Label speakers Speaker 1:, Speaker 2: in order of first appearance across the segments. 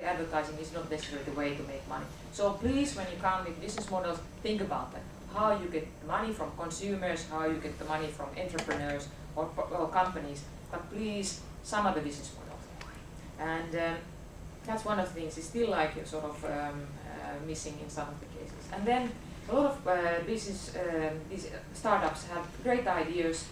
Speaker 1: advertising is not necessarily the way to make money. So please, when you come with business models, think about that. How you get money from consumers, how you get the money from entrepreneurs or companies, but please, some of the business models. And that's one of the things, it's still like sort of missing in some of the cases. And then a lot of these startups have great ideas,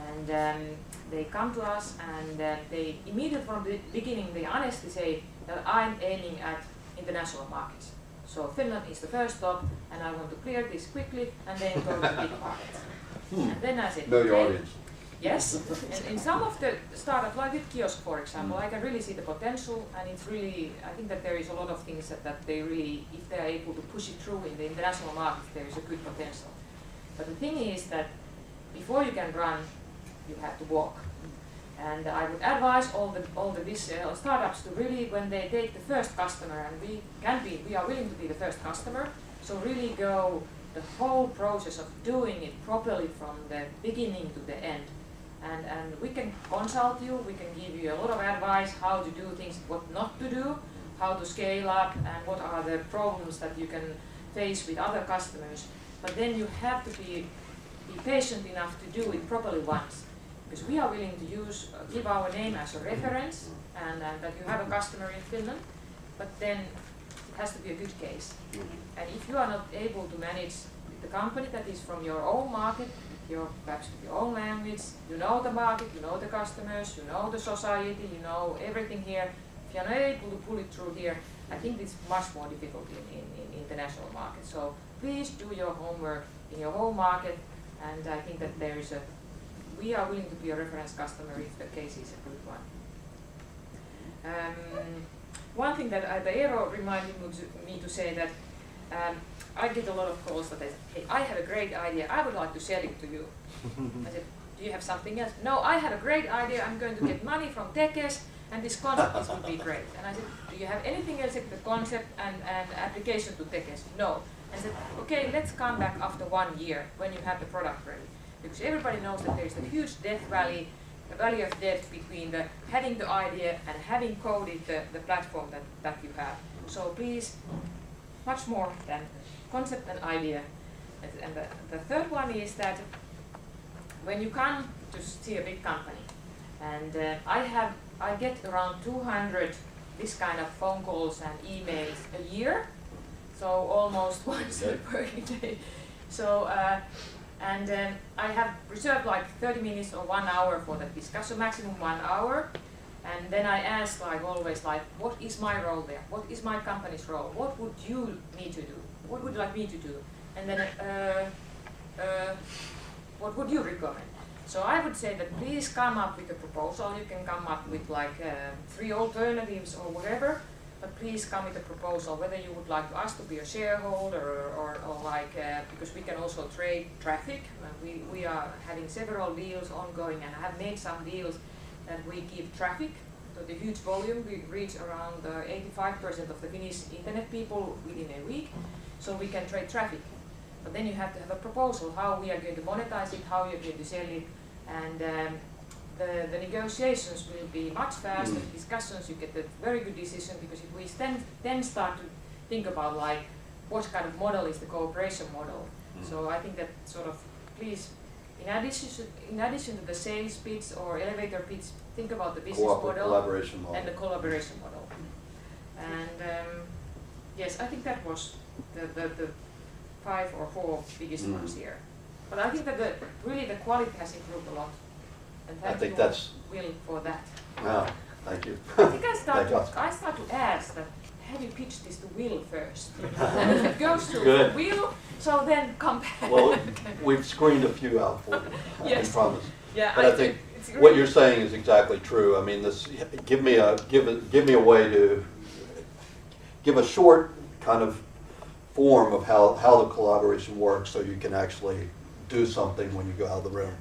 Speaker 1: and they come to us, and they immediately from the beginning, they honestly say that I'm aiming at international markets. So Finland is the first stop, and I want to clear this quickly, and then go to the big markets. And then I said,
Speaker 2: know your audience.
Speaker 1: Yes, and in some of the startups, like with Kiosk, for example, I can really see the potential, and it's really, I think that there is a lot of things that they really, if they are able to push it through in the international market, there is a good potential. But the thing is that before you can run, you have to walk. And I would advise all the startups to really, when they take the first customer, and we are willing to be the first customer, so really go the whole process of doing it properly from the beginning to the end. And we can consult you, we can give you a lot of advice how to do things, what not to do, how to scale up, and what are the problems that you can face with other customers. But then you have to be patient enough to do it properly once. Because we are willing to give our name as a reference, and that you have a customer in Finland, but then it has to be a good case. And if you are not able to manage the company that is from your own market, perhaps your own language, you know the market, you know the customers, you know the society, you know everything here. If you are not able to pull it through here, I think it's much more difficult in international markets. So please do your homework in your home market, and I think that we are willing to be a reference customer if the case is a good one. One thing that the Eero reminded me to say that I get a lot of calls that they say, hey, I have a great idea, I would like to sell it to you. I said, do you have something else? No, I have a great idea, I'm going to get money from Tekes, and this concept would be great. And I said, do you have anything else except the concept and application to Tekes? No. And I said, okay, let's come back after 1 year when you have the product ready. Because everybody knows that there is a huge valley of death between having the idea and having coded the platform that you have. So please, much more than concept and idea. And the third one is that when you come to see a big company, and I get around 200 this kind of phone calls and emails a year, so almost once per day. So. I have reserved like 30 minutes or 1 hour for that discussion, maximum 1 hour. And then I ask always what is my role there? What is my company's role? What would you need to do? What would you like me to do? And then what would you recommend? So I would say that please come up with a proposal. You can come up with 3 alternatives or whatever. But please come with a proposal, whether you would like us to be a shareholder or because we can also trade traffic. We are having several deals ongoing, and have made some deals that we give traffic. So the huge volume, we reach around 85% of the Finnish internet people within a week. So we can trade traffic. But then you have to have a proposal, how we are going to monetize it, how you're going to sell it, and the negotiations will be much faster, discussions, you get a very good decision, because if we then start to think about what kind of model is the cooperation model. So I think that sort of, please, in addition to the sales pitch or elevator pitch, think about the business model and the collaboration model. And yes, I think that was the 5 or 4 biggest ones here. But I think that really the quality has improved a lot. And
Speaker 2: I think that's
Speaker 1: Will for that.
Speaker 2: Ah, thank you.
Speaker 1: I think I start to ask that, have you pitched this to Will first? And if it goes to Will, so then come back.
Speaker 2: Well, we've screened a few out for you,
Speaker 1: yes.
Speaker 2: I promise.
Speaker 1: Yeah,
Speaker 2: but I think really what you're saying is exactly true. I mean, give me a way to give a short kind of form of how the collaboration works, so you can actually do something when you go out of the room.